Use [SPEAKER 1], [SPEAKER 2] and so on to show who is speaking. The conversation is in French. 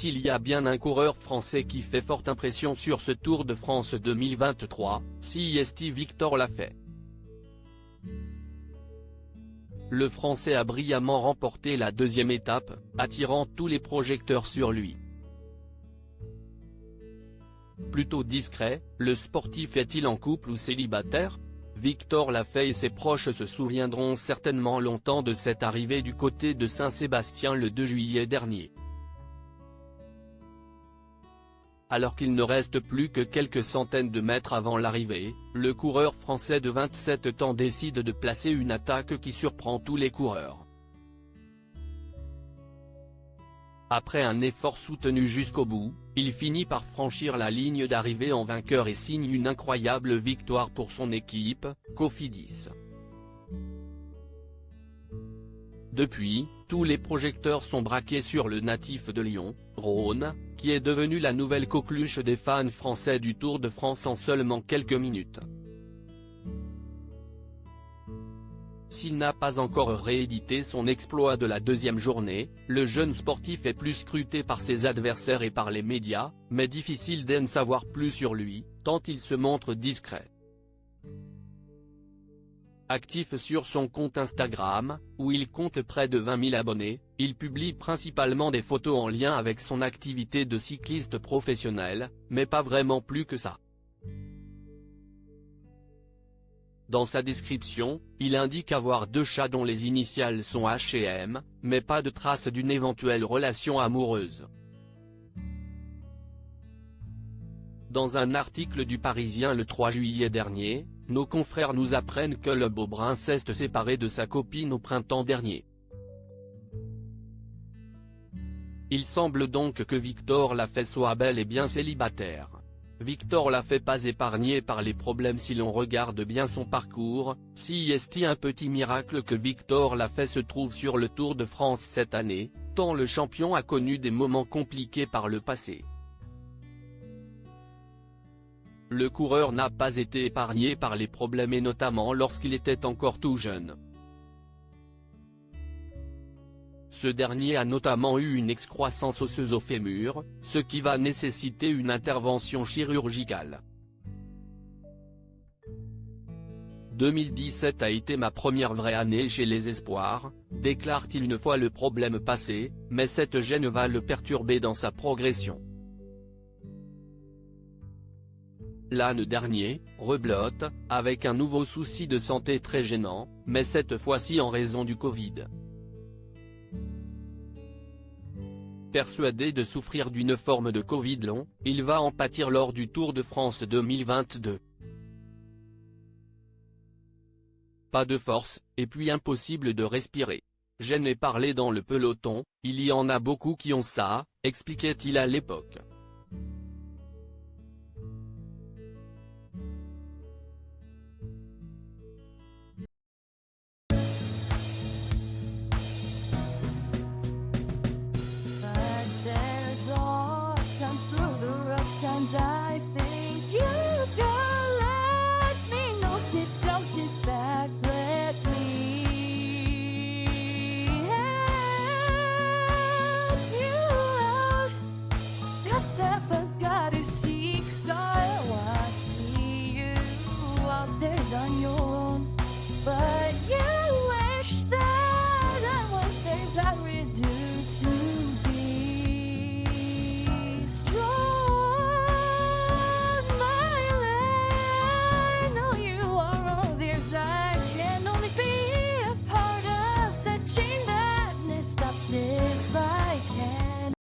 [SPEAKER 1] S'il y a bien un coureur français qui fait forte impression sur ce Tour de France 2023, c'est Victor Lafay. Le Français a brillamment remporté la deuxième étape, attirant tous les projecteurs sur lui. Plutôt discret, le sportif est-il en couple ou célibataire? Victor Lafay et ses proches se souviendront certainement longtemps de cette arrivée du côté de Saint-Sébastien le 2 juillet dernier. Alors qu'il ne reste plus que quelques centaines de mètres avant l'arrivée, le coureur français de 27 ans décide de placer une attaque qui surprend tous les coureurs. Après un effort soutenu jusqu'au bout, il finit par franchir la ligne d'arrivée en vainqueur et signe une incroyable victoire pour son équipe, Cofidis. Depuis, tous les projecteurs sont braqués sur le natif de Lyon, Rhône, qui est devenu la nouvelle coqueluche des fans français du Tour de France en seulement quelques minutes. S'il n'a pas encore réédité son exploit de la deuxième journée, le jeune sportif est plus scruté par ses adversaires et par les médias, mais difficile d'en savoir plus sur lui, tant il se montre discret. Actif sur son compte Instagram, où il compte près de 20 000 abonnés, il publie principalement des photos en lien avec son activité de cycliste professionnel, mais pas vraiment plus que ça. Dans sa description, il indique avoir 2 chats dont les initiales sont H&M, mais pas de traces d'une éventuelle relation amoureuse. Dans un article du Parisien le 3 juillet dernier, nos confrères nous apprennent que le Beaubrun s'est séparé de sa copine au printemps dernier. Il semble donc que Victor Lafay soit bel et bien célibataire. Victor Lafay pas épargné par les problèmes si l'on regarde bien son parcours, c'est un petit miracle que Victor Lafay se trouve sur le Tour de France cette année, tant le champion a connu des moments compliqués par le passé. Le coureur n'a pas été épargné par les problèmes et notamment lorsqu'il était encore tout jeune. Ce dernier a notamment eu une excroissance osseuse au fémur, ce qui va nécessiter une intervention chirurgicale. 2017 a été ma première vraie année chez les Espoirs, déclare-t-il une fois le problème passé, mais cette gêne va le perturber dans sa progression. L'an dernier, rebelote, avec un nouveau souci de santé très gênant, mais cette fois-ci en raison du Covid. Persuadé de souffrir d'une forme de Covid long, il va en pâtir lors du Tour de France 2022. Pas de force, et puis impossible de respirer. Gêné parler dans le peloton, il y en a beaucoup qui ont ça, expliquait-il à l'époque.